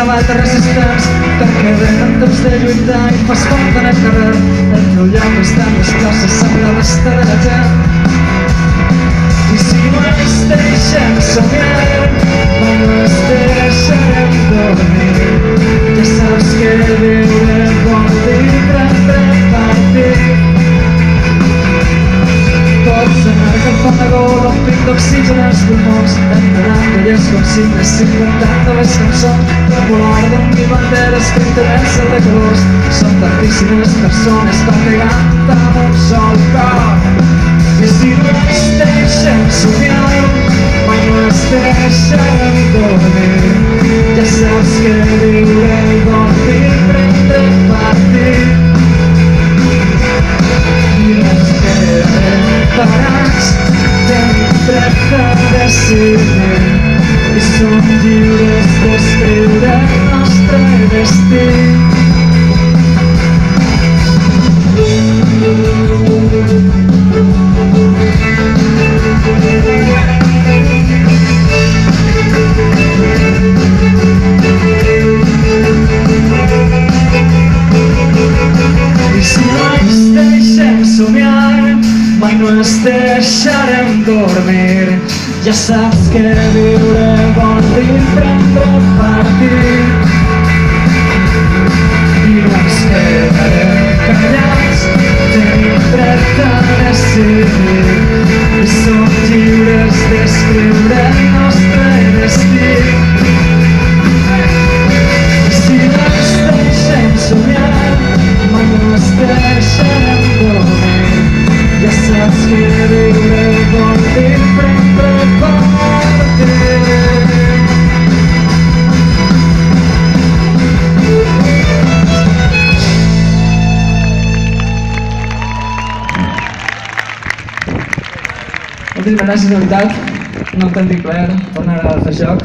abatre resistents, perquè venen temps de lluitar i fas fort en el carrer. El teu lloc està en les classes amb la resta de la gent. I si no ens deixem somiar, mai no ens deixarem dormir. Ja saps que viure vol dir prendre partit. Pots anar agafant la gola, omplint d'oxigen els pulmons, entrant aquelles consignes, inventant noves cançons, per volar d'un mil banderes que interessen de colors. Són tantíssimes persones batregant amb un sol cor. I si no ens deixem somiar, mai no ens deixarem dormir. Ja saps que viure vol dir prendre partit. I no ens quedem parats, tenim dret a decidir i som lliures d'escriure el nostre destí. I si no ens deixem somiar, mai no ens deixarem dormir. Ja saps que viure vol dir prendre partit. I no ens quedarem callats, tenim dret a decidir i som lliures d'escriure el nostre destí. I si no ens deixem somiar, mai no ens deixarem dormir. Ja saps que viure vol dir prendre partit. Moltíssimes gràcies, de veritat. Un autèntic plaer tornar a fer joc.